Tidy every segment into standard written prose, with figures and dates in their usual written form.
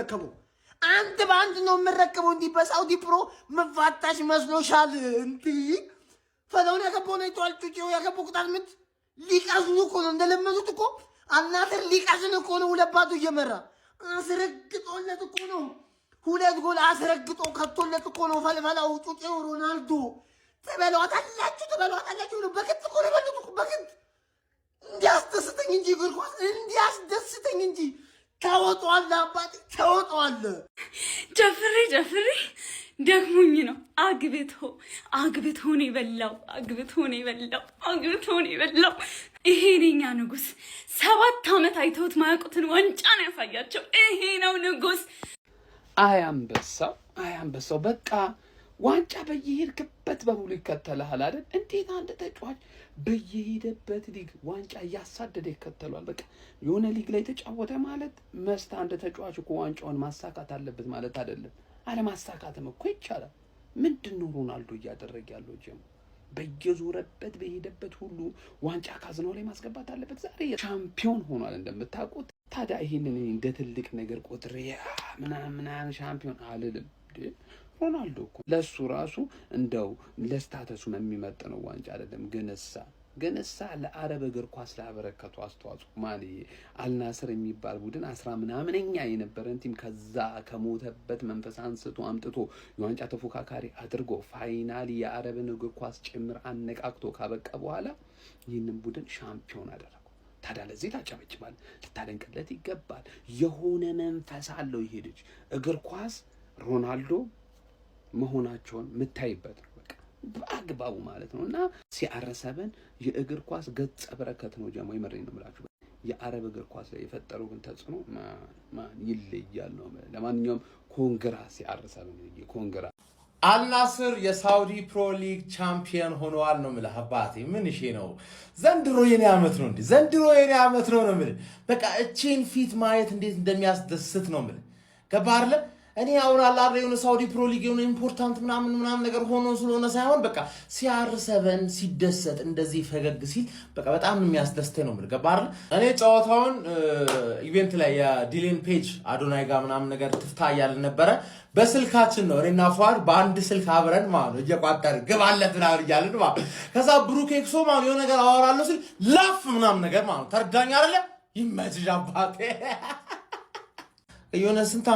የምረከበው አንተ በአንድ ነው የምረከበው እንዴ በሳውዲ ፕሮ መፋታሽ መስሎሻል እንዴ ፈለውን ያከቦነ ይቷል ጩጪው ያከቦ ቁጣት ምት ሊቃዝኑ እኮ ነው እንደለመዱት እኮ አልናስር ሊቃዝኑ እኮ ነው ለባዶ እየመራ አስረግጦለት እኮ ነው ሁለት ጎል አስረግጦ ከቶለት እኮ ነው ፈልፈላው ጩጪው ሮናልዶ ተበሏታላችሁ ነው በክት እኮ ነው በልጡ በክት እንዲያስደስተኝ እንጂ እግር ኳስ እንዲያስደስተኝ እንጂ ተወጧል አባቴ ተወጧል ጀፍሪ ደግሞኝ ነው አግብቶ ነው የበላው ይሄ ነኛ ንጉስ 7 ዓመት አይተውት ማያውቁትን ዋንጫ ነው ያሳያቸው ይሄ ነው ንጉስ አያንበሳው በቃ ዋንጫ በየሄድክበት በሙሉ ይከተልሃል አይደል እንዴት አንተ ተጫዋች በየሄደበት ሊግ ዋንጫ ያሳደደ ይከተሏል በቃ የሆነ ሊግ ላይ ተጫወተ ማለት መስታ አንተ ተጫዋች እኮ ዋንጫውን ማሳካት አለበት ማለት አይደለም አለማሳካትም እኮ ይቻላል ምንድነው ሮናልዶ እያደረገ ያለው ጀም በየዞረበት በሄደበት ሁሉ ዋንጫ ካዝናው ላይ ማስገባት አለበት ዛሬ ሻምፒዮን ሆኗል እንደምታውቁት ታዲያ ይሄንን እንደ ትልቅ ነገር ቆጥሬ ምናምን ሻምፒዮን አልልም ሮናልዶ እኮ ለሱ ራሱ እንደው ለስታተሱ የሚመጥነው ዋንጫ አይደለም ገነሳ ለአረብ እግር ኳስ ላበረከቱ አስተዋጽኦ ማን አልናስር የሚባል ቡድን 10 ምናምንኛ የነበረን ቲም ከዛ ከሞተበት መንፈስ አንስቶ አምጥቶ የዋንጫ ተፎካካሪ አድርጎ ፋይናሊ የአረብን እግር ኳስ ጭምር አነቃቅቶ ካበቃ በኋላ ይህንን ቡድን ሻምፒዮን አደረገው ታዲያ ለዚህ ታጨበጭባል ልታደንቅለት ይገባል የሆነ መንፈስ አለው ይሄ ልጅ እግር ኳስ ሮናልዶ መሆናቸውን ምታይበት ነው በቃ በአግባቡ ማለት ነውና ሲአር7 የእግር ኳስ ገጸ በረከት ነው ጀማይ መረኝ ነው ማለት የአረብ እግር ኳስ ላይ የፈጠረው ግን ተጽዕኖ ማን ይለያል ነው ለማንኛውም ኮንግራ ሲአር7 ኮንግራ አልናስር የሳውዲ ፕሮ ሊግ ቻምፒየን ሆኗል ነው ማለት አባቴ ምን እሺ ነው ዘንድሮ የኔ አመት ነው ማለት በቃ እቺን ፊት ማየት እንዴት እንደሚያስደስት ነው ማለት ከባርለ እኔ አሁን አላረ የሆነ ሳውዲ ፕሮ ሊግ የሆነ ኢምፖርታንት ምናምን ነገር ሆኖ ስለሆነ ሳይሆን በቃ ሲአር7 ሲደሰት እንደዚህ ፈገግ ሲል በቃ በጣም የሚያስደስተኝ ነው ማለት ገባርለ እኔ ጨዋታውን ኢቨንት ላይ የዲሌን ፔጅ አዶናይ ጋር ምናምን ነገር ትፍታ ያለ ነበር በስልካችን ነው እኔና ፏድ በአንድ ስልክ አብረን ማለት እየቋጠር ግባለት ምናምን ይያልን ማለት ከዛ ብሩክ ኤክሶ ማለት የሆነ ነገር አወራለሁ ሲል ላፍ ምናምን ነገር ማለት ተርዳኝ አይደለ ይመጅ አባቴ የሆነ ስንት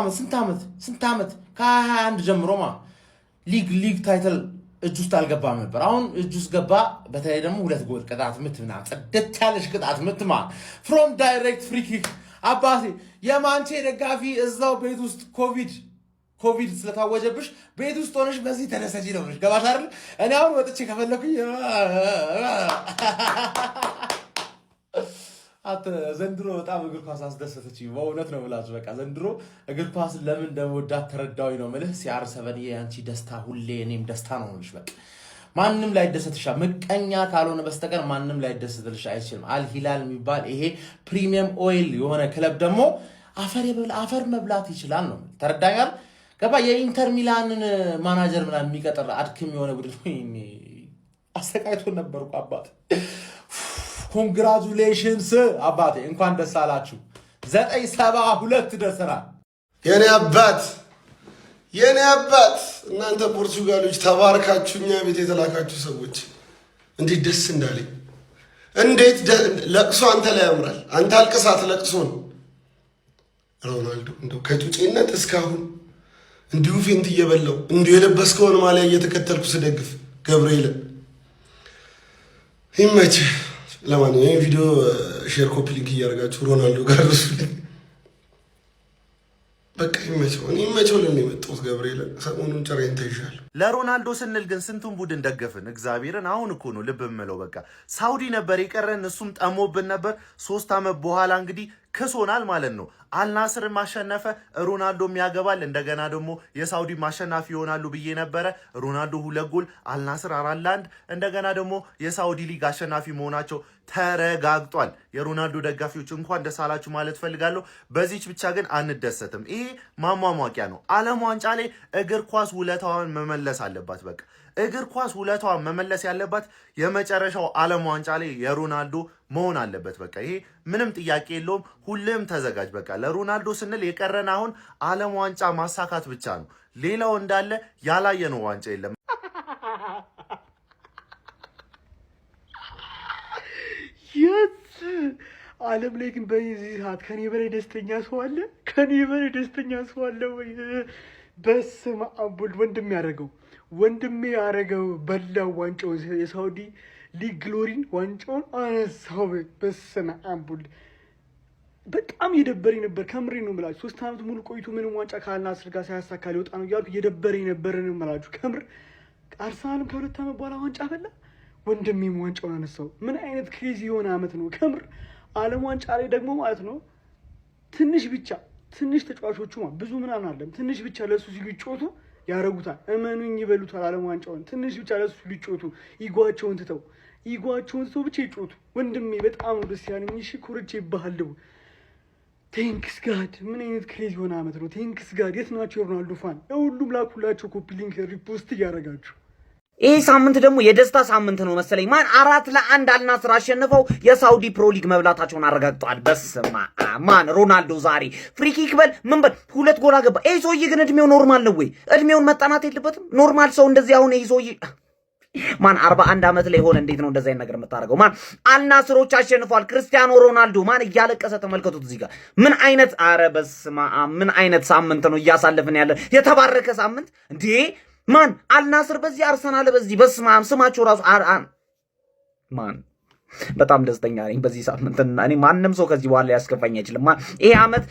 አመት ከ21 ጀምሮ ማለት ሊግ ታይትል እጁ ውስጥ አልገባም ነበር አሁን እጁ ውስጥ ገባ በተለይ ደግሞ 2 ጎል ቅጣት ምት ምናምን ጽድት ያለሽ ቅጣት ምት ማለት ፍሮም ዳይሬክት ፍሪ ኪክ አባቴ የማንቼ ደጋፊ እዛው ቤት ውስጥ ኮቪድ ስለታወጀብሽ ቤት ውስጥ ሆነሽ በዚህ ተነሰጂ ነው ገባሽ አይደል እኔ አሁን ወጥቼ ከፈለኩኝ ዘንድሮ በጣም እግር ኳስ አስደሰተችኝ በእውነት ነው ብላችሁ በቃ ዘንድሮ እግር ኳስ ለምን እንደምወዳት ተረዳሁኝ ነው ማለት ሲአር7 የአንቺ ደስታ ሁሌ እኔም ደስታ ነው ማለት በቃ ማንንም ላይ ደሰትሻ መቀኛ ካልሆነ በስተቀር ማንንም ላይ ደሰትልሽ አይችልም አልሂላል የሚባል ይሄ ፕሪሚየም ኦይል የሆነ ክለብ ደግሞ አፈር መብላት ይችላል ነው ተረዳኛል ገባ የኢንተር ሚላንን ማናጀር ምናምን የሚቀጥር አድክም የሆነ ቡድን አስተካይቶ ነበርኩ አባቴ ኮንግራቹሌሽንስ አባቴ እንኳን ደስ አላችሁ 972 ደርሰናል የኔ አባት እናንተ ፖርቱጋሎች ተባርካችሁኛ ቤት የተላካችሁ ሰዎች እንዴት ደስ እንዳለኝ እንዴት ለቅሶ አንተ ላይ ያምራል አንተ አልቅሳት ለቅሶን ሮናልዶ እንደው ከጩጬነት እስካሁን እንዲሁ ፌንት እየበላው እንዲሁ የለበስከውን ማሊያ እየተከተልኩ ስደግፍ ገብርኤል ይመች ለማንኛውም ቪዲዮ ሼር ኮፒ ሊንክ እያደረጋችሁ ሮናልዶ ጋር እሱልኝ በቃ ይመቸው ለኔ የመጣሁት ገብርኤል ሰሞኑን ጨሬን ተይሻል ለሮናልዶ ስንል ግን ስንቱን ቡድን ደገፍን እግዚአብሔርን አሁን እኮ ነው ልብ የምለው በቃ ሳውዲ ነበር የቀረን እሱም ጠሞብን ነበር 3 አመት በኋላ እንግዲህ ክሶናል ማለት ነው አልናስር ማሸነፈ ሮናልዶ የሚያገባል እንደገና ደግሞ የሳውዲ ማሸናፊ ይሆናሉ ብዬ ነበር ሮናልዶ 2 ጎል አልናስር 4-1 እንደገና ደግሞ የሳውዲ ሊግ አሸናፊ መሆናቸው ተረጋግጧል የሮናልዶ ደጋፊዎች እንኳን ደስ አላችሁ ማለት ፈልጋለሁ በዚህች ብቻ ግን አንደሰትም ይሄ ማሟሟቂያ ነው ዓለም ዋንጫ ላይ እግር ኳስ ውለታዋን መመለስ አለባት በቃ እግር ኳስ ውለታዋን መመለስ ያለባት የመጨረሻው ዓለም ዋንጫ ላይ የሮናልዶ መሆን አለበት። በቃ ይሄ ምንም ጥያቄ የለውም። ሁሌም ተዘጋጅ። በቃ ለሮናልዶ ስንል የቀረን አሁን ዓለም ዋንጫ ማሳካት ብቻ ነው። ሌላው እንዳለ ያላየነው ዋንጫ የለም። ዓለም ላይ ግን በዚህ ሰዓት ከኔ በላይ ደስተኛ ሰው አለ? ከኔ በላይ ደስተኛ ሰው አለ ወይ? በስመ አብ ወልድ። ወንድሜ ያረገው በላው ዋንጫውን፣ የሳውዲ ሊግ ግሎሪን ዋንጫውን አነሳው። በስመ አብ ወልድ። በጣም እየደበረኝ ነበር። ከምሬ ነው የምላችሁ። 3 ዓመት ሙሉ ቆይቶ ምንም ዋንጫ ከአልናስር ጋር ሳያሳካ ሊወጣ ነው እያልኩ እየደበረኝ ነበር ነው የምላችሁ። ከምር አርሰናልም ከ2 ዓመት በኋላ ዋንጫ በላ፣ ወንድሜም ዋንጫውን አነሳው። ምን አይነት ክሬዚ የሆነ ዓመት ነው ከምር። ዓለም ዋንጫ ላይ ደግሞ ማለት ነው ትንሽ ተጫዋቾቹ ብዙ ምናምን አለም ትንሽ ብቻ ለሱ ሲሉ ይጮቱ ያረጉታል። እመኑኝ ይበሉታል። ዓለም ዋንጫውን ትንሽ ብቻ ለሱ ሲሉ ይጮቱ፣ ኢጓቸውን ትተው ብቻ ይጮቱ። ወንድሜ በጣም ነው ደስ ያለኝ። እሺ ኩርቼ ይባሃልው። ቴንክስ ጋድ። ምን አይነት ክሬዚ የሆነ ዓመት ነው። ቴንክስ ጋድ። የት ናቸው የሮናልዶ ፋን? ለሁሉም ላኩላቸው ኮፒ ሊንክ ሪፖስት እያደረጋችሁ። ይህ ሳምንት ደግሞ የደስታ ሳምንት ነው መሰለኝ። 4-1 አልናስር አሸንፈው የሳውዲ ፕሮ ሊግ መብላታቸውን አረጋግጠዋል። በስማ ሮናልዶ ዛሬ ፍሪኪክ በል ምን በል 2 ጎል አገባ። ይህ ሰውዬ ግን እድሜው ኖርማል ነው ወይ? እድሜውን መጠናት የለበትም? ኖርማል ሰው እንደዚህ አሁን ይህ ሰውዬ 41 ዓመት ላይ ሆነ። እንዴት ነው እንደዚህ አይነት ነገር የምታደርገው? አልናስሮች አሸንፏል። ክርስቲያኖ ሮናልዶ እያለቀሰ ተመልከቱት እዚህ ጋር። ምን አይነት በስማ ምን አይነት ሳምንት ነው እያሳለፍን ያለ? የተባረከ ሳምንት እንዴ! አልናስር በዚህ አርሰናል በዚህ በስማም ስማቸው ራሱ በጣም ደስተኛ ነኝ በዚህ ሳምንት። እኔ ማንም ሰው ከዚህ በኋላ ያስከፋኝ አይችልም። ይሄ ዓመት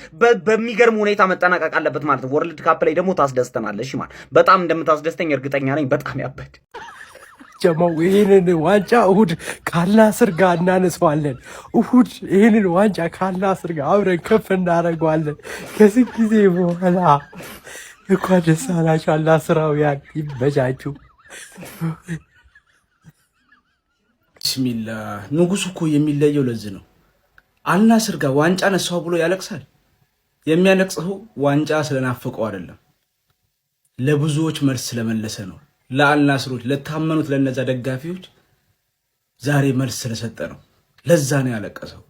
በሚገርም ሁኔታ መጠናቀቅ አለበት ማለት ነው። ወርልድ ካፕ ላይ ደግሞ ታስደስተናለሽ በጣም እንደምታስደስተኝ እርግጠኛ ነኝ። በጣም ያበድ ጀማው ይሄንን ዋንጫ እሁድ ከአልናስር ጋር እናነሳዋለን። እሁድ ይሄንን ዋንጫ ከአልናስር ጋር አብረን ከፍ እናደርገዋለን። ከዚህ ጊዜ በኋላ እንኳን ደስ አላችሁ አልናስራውያን፣ ይመቻችሁ። ቢስሚላ ንጉሱ እኮ የሚለየው ለዚህ ነው። አልናስር ጋር ዋንጫ ነሳው ብሎ ያለቅሳል። የሚያለቅሰው ዋንጫ ስለናፈቀው አይደለም፣ ለብዙዎች መልስ ስለመለሰ ነው። ለአልናስሮች ለታመኑት ለነዛ ደጋፊዎች ዛሬ መልስ ስለሰጠ ነው። ለዛ ነው ያለቀሰው።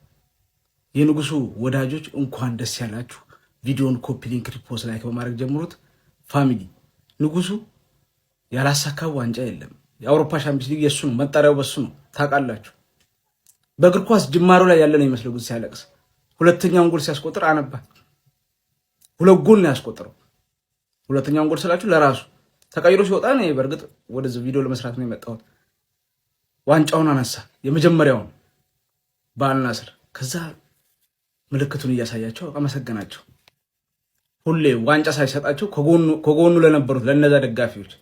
የንጉሱ ወዳጆች እንኳን ደስ ያላችሁ። ቪዲዮን ኮፒ ሊንክ ሪፖስት ላይክ በማድረግ ጀምሩት። ፋሚሊ ንጉሱ ያላሳካው ዋንጫ የለም። የአውሮፓ ሻምፒዮንስ ሊግ የሱ ነው፣ መጠሪያው በሱ ነው። ታውቃላችሁ። በእግር ኳስ ጅማሮ ላይ ያለ ነው ይመስለው ሲያለቅስ። ሁለተኛውን ጎል ሲያስቆጥር አነባ። 2 ጎል ነው ያስቆጥረው። ሁለተኛውን ጎል ስላችሁ ለራሱ ተቀይሮ ሲወጣ ነው። በእርግጥ ወደዚህ ቪዲዮ ለመስራት ነው የመጣሁት። ዋንጫውን አነሳ፣ የመጀመሪያውን በአልናስር። ከዛ ምልክቱን እያሳያቸው አመሰገናቸው። ሁሌ ዋንጫ ሳይሰጣቸው ከጎኑ ለነበሩት ለነዛ ደጋፊዎች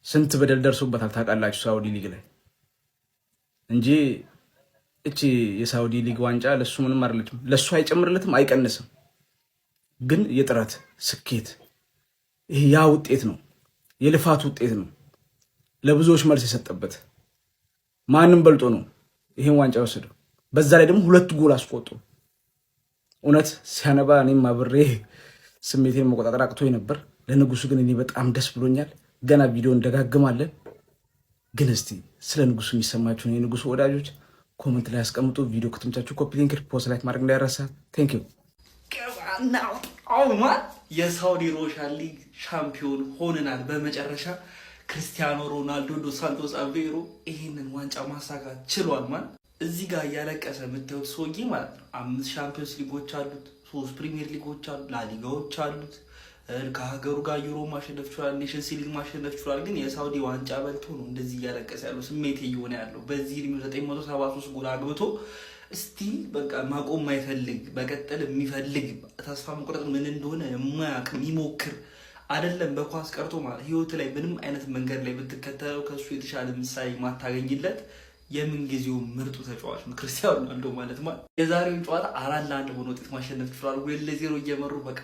ስንት በደል ደርሶበታል ታውቃላችሁ። ሳውዲ ሊግ ላይ እንጂ እቺ የሳውዲ ሊግ ዋንጫ ለሱ ምንም አይደለችም። ለሱ አይጨምርለትም አይቀንስም። ግን የጥረት ስኬት ይሄ ያ ውጤት ነው፣ የልፋት ውጤት ነው። ለብዙዎች መልስ የሰጠበት ማንም በልጦ ነው ይሄን ዋንጫ ወሰደው። በዛ ላይ ደግሞ 2 ጎል አስቆጥሮ እውነት ሲያነባ እኔም አብሬ ስሜቴን መቆጣጠር አቅቶኝ ነበር። ለንጉሱ ግን እኔ በጣም ደስ ብሎኛል። ገና ቪዲዮ እንደጋግማለን። ግን እስቲ ስለ ንጉሱ የሚሰማችሁን የንጉሱ ወዳጆች ኮመንት ላይ ያስቀምጡ። ቪዲዮ ከተመቻችሁ ኮፒ ሊንክ ፖስት ላይክ ማድረግ እንዳይረሳ። ቴንክ ዩ። የሳውዲ ሮሻን ሊግ ሻምፒዮን ሆነናል በመጨረሻ። ክርስቲያኖ ሮናልዶ ዶስ ሳንቶስ አቬሮ ይህንን ዋንጫ ማሳካት ችሏል። እዚህ ጋር እያለቀሰ የምታዩት ሰውዬ ማለት ነው 5 ሻምፒዮንስ ሊጎች አሉት፣ 3 ፕሪሚየር ሊጎች አሉት፣ ላሊጋዎች አሉት። ከሀገሩ ጋር ዩሮ ማሸነፍ ችሏል፣ ኔሽንስ ሊግ ማሸነፍ ችሏል። ግን የሳውዲ ዋንጫ በልቶ ነው እንደዚህ እያለቀሰ ያለው። ስሜት እየሆነ ያለው በዚህ ዕድሜው 973 ጎል አግብቶ ስቲል በቃ ማቆም ማይፈልግ መቀጠል የሚፈልግ ተስፋ መቁረጥ ምን እንደሆነ የማያውቅ የሚሞክር አይደለም። በኳስ ቀርቶ ማለት ህይወት ላይ ምንም አይነት መንገድ ላይ ብትከተለው ከሱ የተሻለ ምሳሌ ማታገኝለት የምን ጊዜው ምርጡ ተጫዋች ነው ክርስቲያኖ ሮናልዶ ማለት ነው። የዛሬውን ጨዋታ 4-1 በሆነ ውጤት ማሸነፍ ችሏል። 2-0 እየመሩ በቃ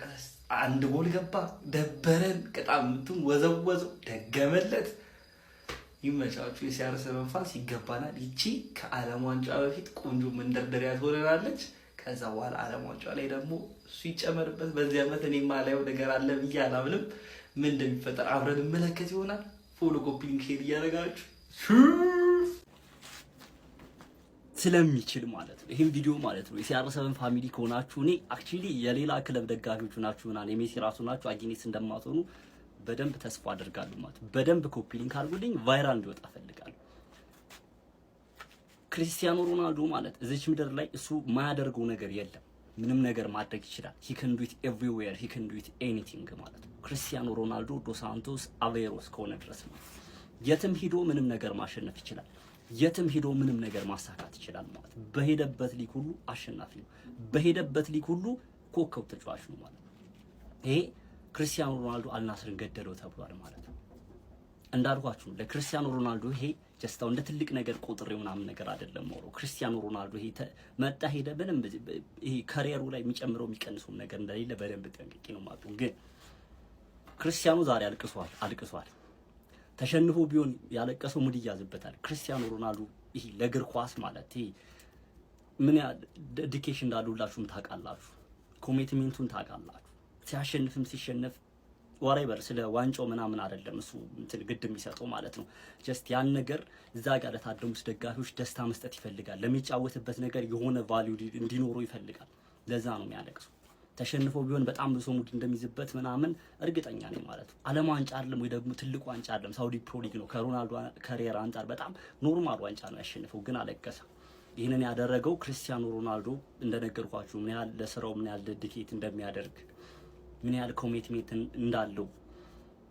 1 ጎል ገባ። ደበረን በጣም ወዘወዘው ደገመለት። ይመቻችሁ። የሲያርሰ መንፋስ ይገባናል። ይቺ ከዓለም ዋንጫ በፊት ቆንጆ መንደርደሪያ ትሆነናለች። ከዛ በኋላ ዓለም ዋንጫ ላይ ደግሞ እሱ ይጨመርበት። በዚህ ዓመት እኔ ማላየው ነገር አለ ብዬ አላምንም። ምን እንደሚፈጠር አብረን እንመለከት ይሆናል። ፎሎ ኮፒ ሊንክ ሼር እያደረጋችሁ ስለሚችል ማለት ነው። ይሄን ቪዲዮ ማለት ነው የሲአር7 ፋሚሊ ከሆናችሁ እኔ አክቹሊ የሌላ ክለብ ደጋፊዎች ናችሁና የሜሲ ራሱ ናችሁ አጊኔስ እንደማትሆኑ በደንብ ተስፋ አደርጋለሁ ማለት በደንብ ኮፒ ሊንክ አድርጉልኝ ቫይራል እንዲወጣ ፈልጋለሁ። ክርስቲያኖ ሮናልዶ ማለት እዚች ምድር ላይ እሱ ማያደርገው ነገር የለም። ምንም ነገር ማድረግ ይችላል። he can do it everywhere he can do it anything ማለት ነው። ክርስቲያኖ ሮናልዶ ዶስ ሳንቶስ አቬሮስ ከሆነ ድረስ ነው የትም ሄዶ ምንም ነገር ማሸነፍ ይችላል። የትም ሄዶ ምንም ነገር ማሳካት ይችላል ማለት ነው። በሄደበት ሊግ ሁሉ አሸናፊ ነው። በሄደበት ሊግ ሁሉ ኮከብ ተጫዋች ነው ማለት ነው። ይሄ ክርስቲያኖ ሮናልዶ አልናስርን ገደለው ተብሏል ማለት ነው። እንዳልኳችሁ ለክርስቲያኖ ሮናልዶ ይሄ ጀስታው እንደ ትልቅ ነገር ቆጥሬው ምናምን ነገር አይደለም ሞሮ ክርስቲያኖ ሮናልዶ ይሄ መጣ ሄደ በደንብ ይሄ ካሪየሩ ላይ የሚጨምረው የሚቀንሰው ነገር እንደሌለ በደንብ ጠንቅቄ ነው ማለት ነው። ግን ክርስቲያኖ ዛሬ አልቅሷል። ተሸንፎ ቢሆን ያለቀሰው ሙድ ይያዝበታል። ክርስቲያኖ ሮናልዶ ይሄ ለእግር ኳስ ማለት ይሄ ምን ዴዲኬሽን እንዳሉላችሁም ታውቃላችሁ። ኮሚትመንቱን ታውቃላችሁ። ሲያሸንፍም ሲሸነፍ ወሬበር ስለ ዋንጫው ምናምን አይደለም እሱ እንትን ግድ የሚሰጠው ማለት ነው። ጀስት ያን ነገር እዛ ጋር ለታደሙት ደጋፊዎች ደስታ መስጠት ይፈልጋል። ለሚጫወትበት ነገር የሆነ ቫልዩ እንዲኖረው ይፈልጋል። ለዛ ነው የሚያለቅሰው። ተሸንፎ ቢሆን በጣም ብዙ ሙድ እንደሚዝበት ምናምን እርግጠኛ ነኝ ማለት ነው። ዓለም ዋንጫ አይደለም ወይ ደግሞ ትልቁ ዋንጫ አይደለም፣ ሳውዲ ፕሮ ሊግ ነው። ከሮናልዶ ካሪየር አንፃር በጣም ኖርማል ዋንጫ ነው ያሸነፈው፣ ግን አለቀሰ። ይህንን ያደረገው ክርስቲያኖ ሮናልዶ እንደነገርኳችሁ ምን ያህል ለስራው ምን ያህል ዴዲኬት እንደሚያደርግ ምን ያህል ኮሚትመንት እንዳለው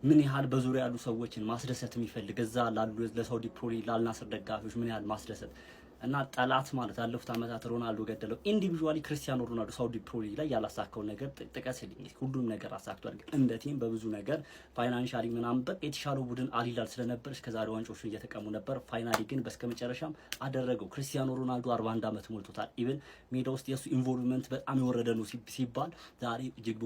ምን ያህል በዙሪያ ያሉ ሰዎችን ማስደሰት የሚፈልግ እዛ ላሉ ለሳውዲ ፕሮ ሊግ ለአልናስር ደጋፊዎች ምን ያህል ማስደሰት እና ጠላት ማለት ያለፉት አመታት ሮናልዶ ገደለው። ኢንዲቪጁዋሊ ክርስቲያኖ ሮናልዶ ሳውዲ ፕሮ ሊግ ላይ ያላሳካው ነገር ጥቀስልኝ። ሁሉም ነገር አሳክቷል። እንደ ቲም በብዙ ነገር ፋይናንሻሊ ምናምን በቃ የተሻለው ቡድን አልሂላል ስለነበር እስከዛሬ ዋንጫዎችን እየተቀሙ ነበር። ፋይናሊ ግን በስከመጨረሻም አደረገው። ክርስቲያኖ ሮናልዶ 41 አመት ሞልቶታል። ኢቭን ሜዳ ውስጥ የሱ ኢንቮልቭመንት በጣም የወረደ ነው ሲባል ዛሬ እጅግ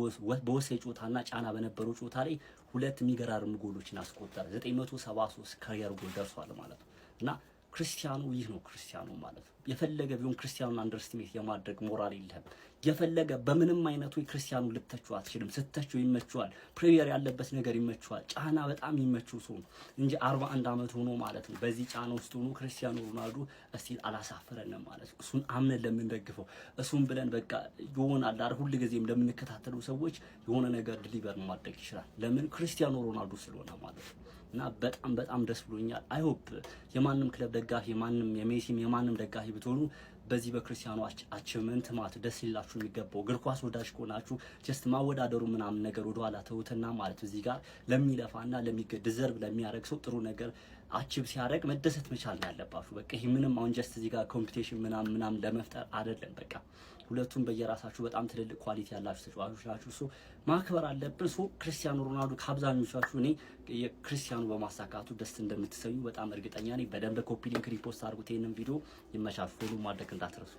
በወሳኝ ጨዋታና ጫና በነበረው ጨዋታ ላይ 2 የሚገራርም ጎሎችን አስቆጠረ። 973 ካሪየር ጎል ደርሷል ማለት ነው እና ክርስቲያኖ ይህ ነው ክርስቲያኖ ማለት ነው። የፈለገ ቢሆን ክርስቲያኖን አንደርስቲሜት የማድረግ ሞራል የለህም። የፈለገ በምንም አይነቱ ክርስቲያኖ ልትተቹ አትችልም። ስተቹ ይመችዋል። ፕሬየር ያለበት ነገር ይመችዋል። ጫና በጣም ይመችው ሰው እንጂ 41 አመት ሆኖ ማለት ነው በዚህ ጫና ውስጥ ሆኖ ክርስቲያኖ ሮናልዶ እስቲል አላሳፈረንም ማለት ነው። እሱን አምነን ለምንደግፈው እሱን ብለን በቃ ይሆናል አይደል ሁሉ ጊዜም ለምንከታተሉ ሰዎች የሆነ ነገር ዲሊቨር ማድረግ ይችላል። ለምን ክርስቲያኖ ሮናልዶ ስለሆነ ማለት ነው። እና በጣም ደስ ብሎኛል። አይ ሆፕ የማንም ክለብ ደጋፊ የማንም የሜሲም የማንም ደጋፊ ብትሆኑ በዚህ በክርስቲያኖ አቺቭመንት ማለት ደስ ይላችሁ የሚገባው እግር ኳስ ወዳጅ ከሆናችሁ ጀስት ማወዳደሩ ምናምን ነገር ወደ ኋላ ተውትና ማለት እዚህ ጋር ለሚለፋና ዲዘርቭ ለሚያደርግ ሰው ጥሩ ነገር አቺቭ ሲያደርግ መደሰት መቻል ያለባችሁ። በቃ ይሄ ምንም አሁን ጀስት እዚህ ጋር ኮምፒቲሽን ምናምን ለመፍጠር አይደለም። በቃ ሁለቱም በየራሳችሁ በጣም ትልልቅ ኳሊቲ ያላችሁ ተጫዋቾች ናችሁ። ሶ ማክበር አለብን። ሶ ክርስቲያኖ ሮናልዶ ከአብዛኞቻችሁ እኔ የክርስቲያኖ በማሳካቱ ደስ እንደምትሰኙ በጣም እርግጠኛ ነኝ። በደንብ ኮፒ ሊንክ ሪፖስት አድርጉት ይሄንን ቪዲዮ። ይመቻችሁ። ፎሎ ማድረግ እንዳትረሱ።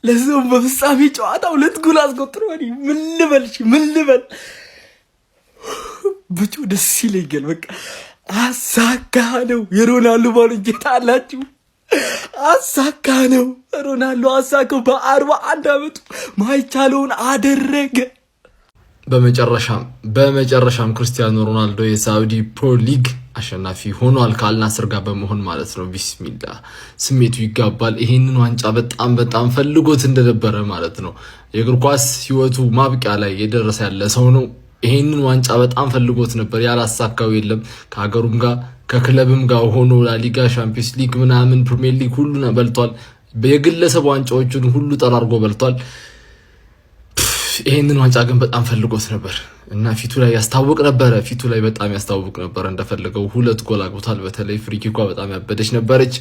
ለዚያውም በፍጻሜ ጨዋታ 2 ጎል አስቆጥሯል። ምን ልበል ብቻ ደስ ይለኛል። በቃ አሳካ ነው የሮናልዶ ባለጌታ አላችሁ። አሳካ ነው ሮናልዶ አሳካው። በ41 አመቱ ማይቻለውን አደረገ። በመጨረሻም ክርስቲያኖ ሮናልዶ የሳውዲ ፕሮ ሊግ አሸናፊ ሆኗል ከአልናስር ጋር በመሆን ማለት ነው። ቢስሚላ ስሜቱ ይጋባል። ይሄንን ዋንጫ በጣም ፈልጎት እንደነበረ ማለት ነው። የእግር ኳስ ህይወቱ ማብቂያ ላይ የደረሰ ያለ ሰው ነው። ይሄንን ዋንጫ በጣም ፈልጎት ነበር። ያላሳካው የለም። ከሀገሩም ጋር ከክለብም ጋር ሆኖ ላሊጋ፣ ሻምፒዮንስ ሊግ ምናምን ፕሪሚየር ሊግ ሁሉ በልቷል። በየግለሰብ ዋንጫዎቹን ሁሉ ጠራርጎ በልቷል። ይሄንን ዋንጫ ግን በጣም ፈልጎት ነበር እና ፊቱ ላይ ያስታውቅ ነበር እንደፈለገው 2 ጎል አግብቷል። በተለይ ፍሪኪኳ በጣም ያበደች ነበረች።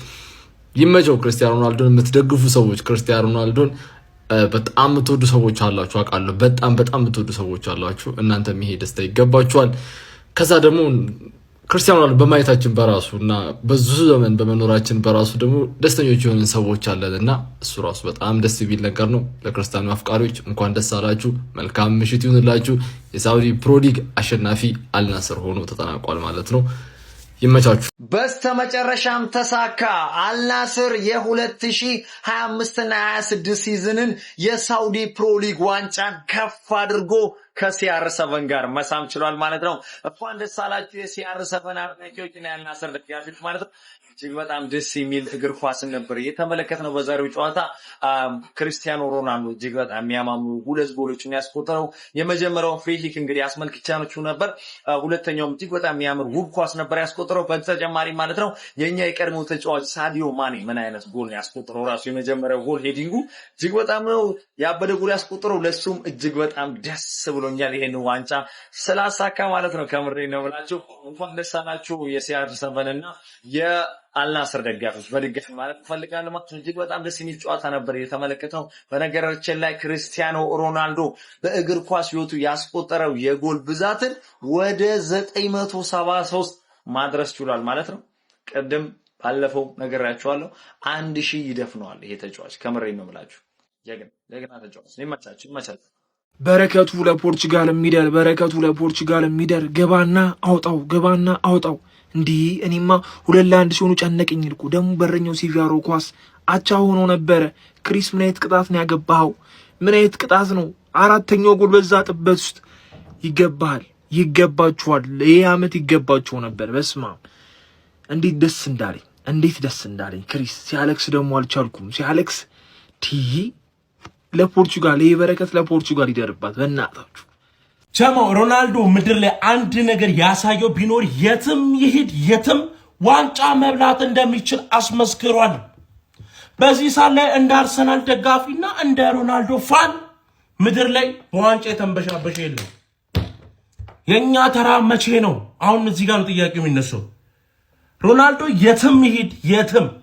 ይመቸው። ክርስቲያኖ ሮናልዶን የምትደግፉ ሰዎች ክርስቲያኖ ሮናልዶን በጣም የምትወዱ ሰዎች አላችሁ አውቃለሁ። በጣም የምትወዱ ሰዎች አላችሁ። እናንተም ይሄ ደስታ ይገባችኋል። ከዛ ደግሞ ክርስቲያኖ ሮናልዶ በማየታችን በራሱ እና በዙ ዘመን በመኖራችን በራሱ ደግሞ ደስተኞች የሆንን ሰዎች አለንና እሱ ራሱ በጣም ደስ የሚል ነገር ነው። ለክርስቲያኖ አፍቃሪዎች እንኳን ደስ አላችሁ። መልካም ምሽት ይሁንላችሁ። የሳውዲ ፕሮ ሊግ አሸናፊ አልናስር ሆኖ ተጠናቋል ማለት ነው። ይመቻችሁ። በስተመጨረሻም ተሳካ። አልናስር የ2025 እና 26 ሲዝንን የሳውዲ ፕሮ ሊግ ዋንጫን ከፍ አድርጎ ከሲአር7 ጋር መሳም ችሏል ማለት ነው። እንኳን ደስ አላችሁ የሲአር7 አድናቂዎች እና የአልናስር ደጋፊዎች ማለት ነው። እጅግ በጣም ደስ የሚል እግር ኳስን ነበር የተመለከትነው በዛሬው ጨዋታ። ክርስቲያኖ ሮናልዶ እጅግ በጣም የሚያማምሩ 2 ጎሎችን ያስቆጠረው የመጀመሪያው ፍሪ ኪክ እንግዲህ አስመልክቻችሁ ነበር። ሁለተኛውም እጅግ በጣም የሚያምር ውብ ኳስ ነበር ያስቆጠረው። በተጨማሪ ማለት ነው የኛ የቀድሞ ተጫዋች ሳዲዮ ማኔ ምን አይነት ጎል ያስቆጠረው ራሱ የመጀመሪያው ጎል ሄዲንጉ እጅግ በጣም ነው ያበደ ጎል ያስቆጠረው። ለሱም እጅግ በጣም ደስ ብሎኛል ይሄን ዋንጫ ስላሳካ ማለት ነው። ከምሬ ነው ብላችሁ እንኳን ደስ አላችሁ የሲአር7 እና የአልናስር ደጋፊዎች በድጋሚ ማለት ፈልጋለሁ ማለት ነው። እጅግ በጣም ደስ የሚል ጨዋታ ነበር የተመለከተው። በነገራችን ላይ ክርስቲያኖ ሮናልዶ በእግር ኳስ ህይወቱ ያስቆጠረው የጎል ብዛትን ወደ 973 ማድረስ ችሏል ማለት ነው። ቅድም ባለፈው ነገራችኋለሁ 1000 ይደፍነዋል ይሄ ተጫዋች። ከምሬ ነው ብላችሁ ጀግና ተጫዋች ይመቻችሁ። በረከቱ ለፖርቹጋል የሚደር በረከቱ ለፖርቹጋል የሚደር ገባና አውጣው እንዲህ እኔማ 2-1 ሲሆኑ ጨነቀኝ ልኩ። ደግሞ በረኛው ሲቪያሮ ኳስ አቻ ሆኖ ነበረ። ክሪስ ምን አይነት ቅጣት ነው ያገባው? ምን አይነት ቅጣት ነው? 4ኛው ጎል በዛ ጥበት ውስጥ ይገባችኋል። ይሄ አመት ይገባችሁ ነበር። በስማ እንዴት ደስ እንዳለኝ ክሪስ ሲያለክስ ደግሞ አልቻልኩም። ሲያለክስ ለፖርቹጋል ይሄ በረከት ለፖርቹጋል ይደርባት በእናታችሁ። ጀማው ሮናልዶ ምድር ላይ አንድ ነገር ያሳየው ቢኖር የትም ይሄድ የትም ዋንጫ መብላት እንደሚችል አስመስክሯል። በዚህ ሰዓት ላይ እንደ አርሰናል ደጋፊና እንደ ሮናልዶ ፋን ምድር ላይ በዋንጫ የተንበሻበሸ የለም። የኛ ተራ መቼ ነው? አሁን እዚህ ጋር ነው ጥያቄው የሚነሳው። ሮናልዶ የትም ይሄድ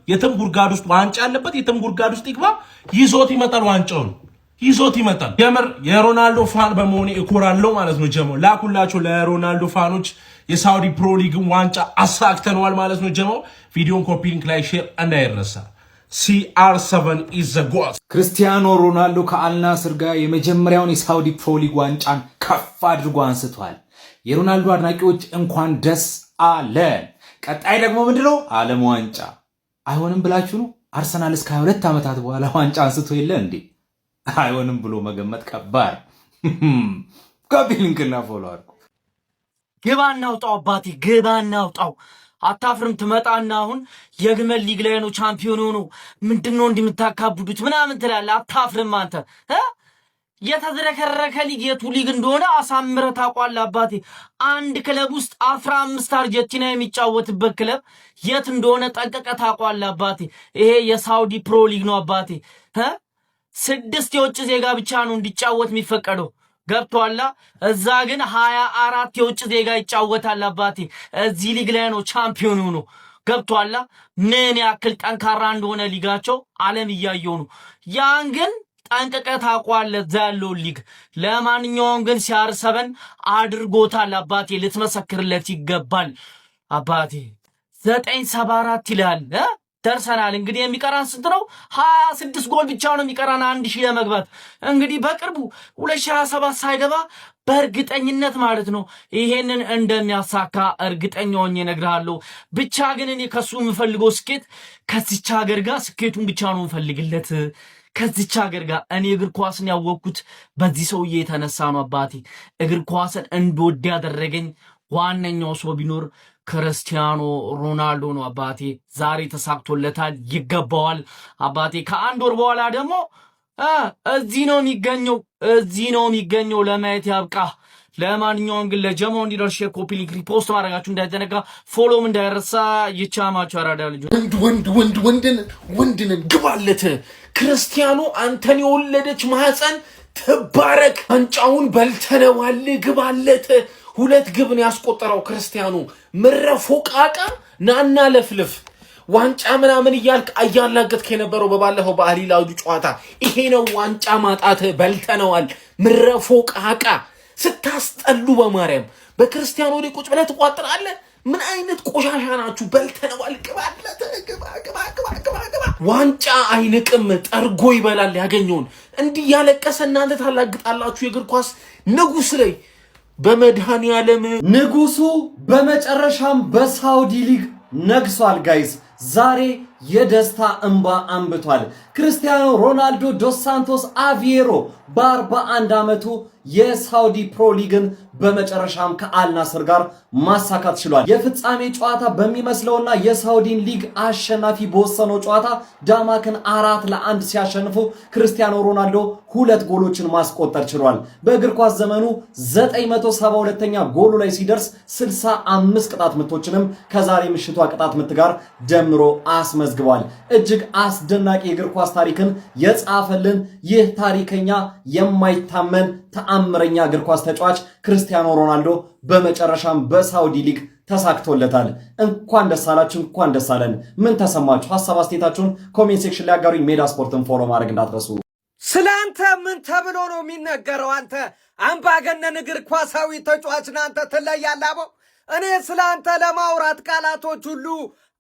የትም ጉርጋድ ውስጥ ዋንጫ ያለበት የትም ጉርጋድ ውስጥ ይግባ ይዞት ይመጣል ዋንጫውን። የምር የሮናልዶ ፋን በመሆኔ እኮራለሁ ማለት ነው። ጀማው ላኩላችሁ ለሮናልዶ ፋኖች የሳውዲ ፕሮ ሊግን ዋንጫ አሳክተነዋል ማለት ነው። ጀማው ቪዲዮን ኮፒ ሊንክ ላይ ሼር እንዳይረሳ። CR7 is the goal። ክርስቲያኖ ሮናልዶ ከአልናስር ጋር የመጀመሪያውን የሳውዲ ፕሮ ሊግ ዋንጫን ከፍ አድርጎ አንስቷል። የሮናልዶ አድናቂዎች እንኳን ደስ አለን። ቀጣይ ደግሞ ምንድነው? ዓለም ዋንጫ አይሆንም ብላችሁ ነው? አርሰናል እስከ 22 ዓመታት በኋላ ዋንጫ አንስቶ የለ እንዴ? አይሆንም ብሎ መገመት ከባድ። ኮፒ ሊንክና ፎሎ አድርጉ። ግባ እናውጣው አባቴ ግባ እናውጣው። አታፍርም? ትመጣና አሁን የግመል ሊግ ላይ ነው ቻምፒዮን ሆኖ ምንድነው እንደምታካብዱት ምናምን ትላለህ። አታፍርም አንተ? የተዝረከረከ ሊግ የቱ ሊግ እንደሆነ አሳምረህ ታውቃለህ አባቴ። አንድ ክለብ ውስጥ 15 አርጀንቲና የሚጫወትበት ክለብ የት እንደሆነ ጠንቅቀህ ታውቃለህ አባቴ። ይሄ የሳውዲ ፕሮ ሊግ ነው አባቴ። 6 የውጭ ዜጋ ብቻ ነው እንዲጫወት የሚፈቀደው። ገብቷላ? እዛ ግን 24 የውጭ ዜጋ ይጫወታል አባቴ። እዚህ ሊግ ላይ ነው ቻምፒዮን ሆኖ። ገብቷላ? ምን ያክል ጠንካራ እንደሆነ ሊጋቸው ዓለም እያየው ነው። ያን ግን ጠንቅቀህ ታውቃለህ እዛ ያለው ሊግ። ለማንኛውም ግን CR7 አድርጎታል አባቴ። ልትመሰክርለት ይገባል አባቴ። 974 ይላል። ደርሰናል። እንግዲህ የሚቀራን ስንት ነው? 26 ጎል ብቻ ነው የሚቀራን 1000 ለመግባት። እንግዲህ በቅርቡ 2027 ሳይገባ በእርግጠኝነት ማለት ነው ይሄንን እንደሚያሳካ እርግጠኛ ሆኜ እነግርሃለሁ። ብቻ ግን እኔ ከሱ የምፈልገው ስኬት ከዚች ሀገር ጋር ስኬቱን ብቻ ነው የምፈልግለት። ከዚች ሀገር ጋር እኔ እግር ኳስን ያወቅኩት በዚህ ሰውዬ የተነሳ ነው አባቴ። እግር ኳስን እንድወድ ያደረገኝ ዋነኛው ሰው ቢኖር ክርስቲያኖ ሮናልዶ ነው አባቴ። ዛሬ ተሳክቶለታል፣ ይገባዋል አባቴ። ከአንድ ወር በኋላ ደግሞ እዚህ ነው የሚገኘው። ለማየት ያብቃ። ለማንኛውም ግን ለጀማው እንዲደርስ ኮፒ ሊንክ ሪፖስት ማድረጋችሁ እንዳይዘነጋ፣ ፎሎም እንዳይረሳ። ይቻማችሁ አራዳ ልጅ ወንድንን ግባለት። ክርስቲያኖ አንተን የወለደች ማህፀን ትባረክ። ዋንጫውን በልተነዋል፣ ግባለት። 2 ግብን ያስቆጠረው ክርስቲያኖ ምረፎ ቃቃ ናና ለፍልፍ ዋንጫ ምናምን እያልክ አያላገጥክ የነበረው በባለፈው በአሊላጁ ጨዋታ ይሄ ነው ዋንጫ ማጣት። በልተነዋል ምረፎ ቃቃ። ስታስጠሉ በማርያም በክርስቲያኖ ላይ ቁጭ ብለህ ትቋጥራለህ። ምን አይነት ቆሻሻ ናችሁ? በልተነዋል፣ ግባለት። ግባ። ዋንጫ አይንቅም፣ ጠርጎ ይበላል ያገኘውን። እንዲህ ያለቀሰ እናንተ ታላግጣላችሁ የእግር ኳስ ንጉስ ላይ። በመድኃኒዓለም ንጉሱ በመጨረሻም በሳውዲ ሊግ ነግሷል ጋይዝ። ዛሬ የደስታ እንባ አንብቷል። ክርስቲያኖ ሮናልዶ ዶስ ሳንቶስ አቬሮ በ41 ዓመቱ የሳውዲ ፕሮ ሊግን በመጨረሻም ከአልናስር ጋር ማሳካት ችሏል። የፍጻሜ ጨዋታ በሚመስለውና የሳውዲን ሊግ አሸናፊ በወሰነው ጨዋታ ዳማክን 4-1 ሲያሸንፉ ክርስቲያኖ ሮናልዶ 2 ጎሎችን ማስቆጠር ችሏል። በእግር ኳስ ዘመኑ 972ኛ ጎሉ ላይ ሲደርስ 65 ቅጣት ምቶችንም ከዛሬ ምሽቷ ቅጣት ምት ጋር ደምሮ አስመዝግቧል። እጅግ አስደናቂ የእግር ኳስ ታሪክን የጻፈልን ይህ ታሪከኛ የማይታመን ተአምረኛ እግር ኳስ ተጫዋች ክርስቲያኖ ሮናልዶ በመጨረሻም በሳውዲ ሊግ ተሳክቶለታል። እንኳን ደስ አላችሁ፣ እንኳን ደስ አለን። ምን ተሰማችሁ? ሐሳብ አስተያየታችሁን ኮሜንት ሴክሽን ላይ አጋሩኝ። ሜዳ ስፖርትን ፎሎ ማድረግ እንዳትረሱ። ስላንተ ምን ተብሎ ነው የሚነገረው? አንተ አምባገነን እግር ኳሳዊ ተጫዋች ነህ። አንተ ትለያለህ። እኔ ስላንተ ለማውራት ቃላቶች ሁሉ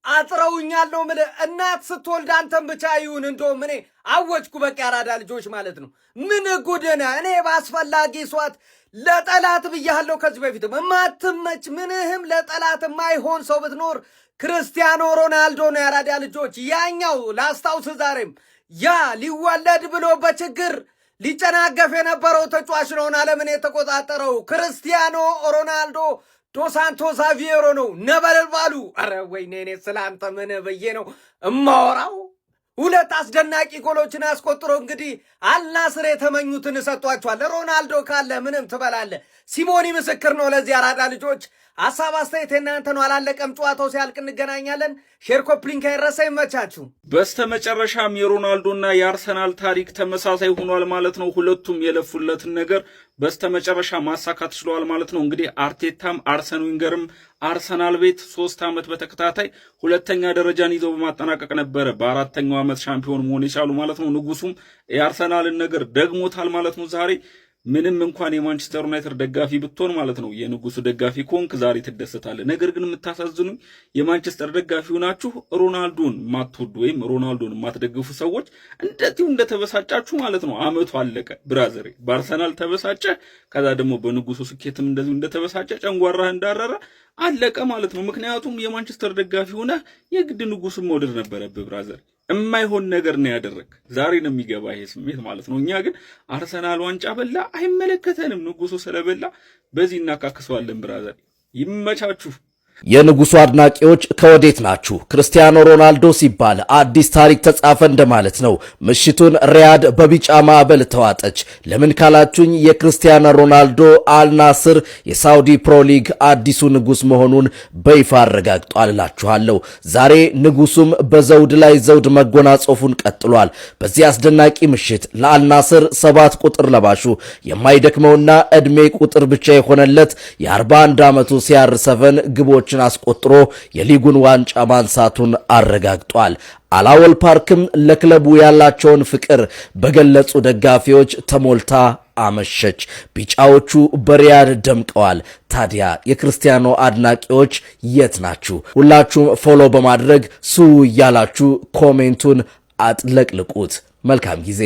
አጥረውኛል ነው የምልህ። እናት ስትወልድ አንተን ብቻ ይሁን እንደውም እኔ አወጅኩ። በቃ ያራዳ ልጆች ማለት ነው። ምን ጉድነ? እኔ ባስፈላጊ ሷት ለጠላት ብያለሁ። ከዚህ በፊትም ማትመች ምንህም ለጠላት የማይሆን ሰው ብትኖር ክርስቲያኖ ሮናልዶ ነው። ያራዳ ልጆች ያኛው ላስታውስ፣ ዛሬም ያ ሊወለድ ብሎ በችግር ሊጨናገፍ የነበረው ተጫዋች ነው ዓለምን የተቆጣጠረው ክርስቲያኖ ሮናልዶ ዶስ ሳንቶስ አቬሮ ነው ነበልባሉ። አረ ወይኔ እኔ ስላንተ ምን ብዬ ነው እማወራው? 2 አስደናቂ ጎሎችን አስቆጥሮ እንግዲህ አልናስር የተመኙትን ሰጥቷቸዋል። ሮናልዶ ካለ ምንም ትበላለ። ሲሞኒ ምስክር ነው ለዚህ አራዳ ልጆች። ሐሳብ አስተያየት እናንተ ነው። አላለቀም። ጨዋታው ሲያልቅ እንገናኛለን። ሼር ኮፕሊንክ አይረሳ። ይመቻችሁ። በስተመጨረሻም የሮናልዶና የአርሰናል ታሪክ ተመሳሳይ ሆኗል ማለት ነው። ሁለቱም የለፉለትን ነገር በስተመጨረሻ ማሳካት ችለዋል ማለት ነው። እንግዲህ አርቴታም አርሰን ዊንገርም አርሰናል ቤት 3 ዓመት በተከታታይ ሁለተኛ ደረጃን ይዘው በማጠናቀቅ ነበረ በ4ኛው ዓመት ሻምፒዮን መሆን የቻሉ ማለት ነው። ንጉሱም የአርሰናልን ነገር ደግሞታል ማለት ነው ዛሬ። ምንም እንኳን የማንቸስተር ዩናይትድ ደጋፊ ብትሆን ማለት ነው የንጉሱ ደጋፊ ኮንክ ዛሬ ትደሰታለህ። ነገር ግን የምታሳዝኑኝ የማንቸስተር ደጋፊ ሆናችሁ ሮናልዶን ማትወዱ ወይም ሮናልዶን ማትደግፉ ሰዎች እንደዚሁ እንደተበሳጫችሁ ማለት ነው። አመቱ አለቀ ብራዘር። በአርሰናል ተበሳጨ፣ ከዛ ደግሞ በንጉሱ ስኬትም እንደዚሁ እንደተበሳጨ ጨንጓራህ እንዳረረ አለቀ ማለት ነው። ምክንያቱም የማንቸስተር ደጋፊ ሆነ የግድ ንጉሱን መውደድ ነበረብህ ብራዘር። የማይሆን ነገር ነው ያደረግ። ዛሬ ነው የሚገባ ይሄ ስሜት ማለት ነው። እኛ ግን አርሰናል ዋንጫ በላ አይመለከተንም። ንጉሱ ስለበላ በዚህ እናካክሰዋለን ብራዘር። ይመቻችሁ። የንጉሱ አድናቂዎች ከወዴት ናችሁ? ክርስቲያኖ ሮናልዶ ሲባል አዲስ ታሪክ ተጻፈ እንደማለት ነው። ምሽቱን ሪያድ በቢጫ ማዕበል ተዋጠች። ለምን ካላችሁኝ የክርስቲያኖ ሮናልዶ አልናስር የሳውዲ ፕሮ ሊግ አዲሱ ንጉስ መሆኑን በይፋ አረጋግጧል እላችኋለሁ። ዛሬ ንጉሱም በዘውድ ላይ ዘውድ መጎናጸፉን ቀጥሏል። በዚህ አስደናቂ ምሽት ለአልናስር 7 ቁጥር ለባሹ የማይደክመውና ዕድሜ ቁጥር ብቻ የሆነለት የ41 ዓመቱ CR7 ግቦች አስቆጥሮ የሊጉን ዋንጫ ማንሳቱን አረጋግጧል። አላወል ፓርክም ለክለቡ ያላቸውን ፍቅር በገለጹ ደጋፊዎች ተሞልታ አመሸች። ቢጫዎቹ በሪያድ ደምቀዋል። ታዲያ የክርስቲያኖ አድናቂዎች የት ናችሁ? ሁላችሁም ፎሎ በማድረግ ሱ እያላችሁ ኮሜንቱን አጥለቅልቁት። መልካም ጊዜ።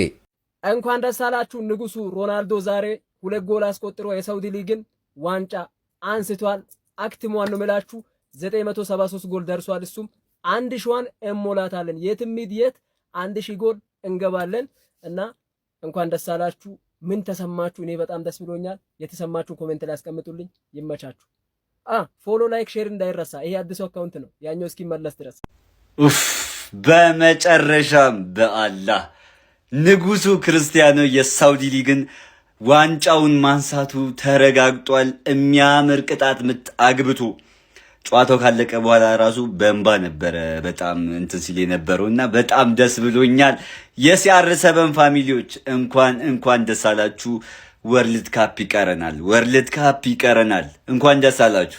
እንኳን ደስ አላችሁ። ንጉሱ ሮናልዶ ዛሬ 2 ጎል አስቆጥሮ የሳውዲ ሊግን ዋንጫ አንስቷል። አክቲሟን ነው መላችሁ 973 ጎል ደርሷል። እሱም 1000ን እሞላታለን። የትም የት 1000 ጎል እንገባለን እና እንኳን ደስ አላችሁ። ምን ተሰማችሁ? እኔ በጣም ደስ ብሎኛል። የተሰማችሁ ኮሜንት ላይ አስቀምጡልኝ። ይመቻችሁ። ፎሎ፣ ላይክ፣ ሼር እንዳይረሳ። ይሄ አዲሱ አካውንት ነው፣ ያኛው እስኪመለስ ድረስ። በመጨረሻም በአላህ ንጉሱ ክርስቲያኖ የሳውዲ ሊግን ዋንጫውን ማንሳቱ ተረጋግጧል። የሚያምር ቅጣት ምት አግብቶ ጨዋታው ካለቀ በኋላ ራሱ በእንባ ነበረ በጣም እንትን ሲል የነበረው እና በጣም ደስ ብሎኛል። የCR7 ፋሚሊዎች እንኳን ደስ አላችሁ። ወርልድ ካፕ ይቀረናል። እንኳን ደስ አላችሁ።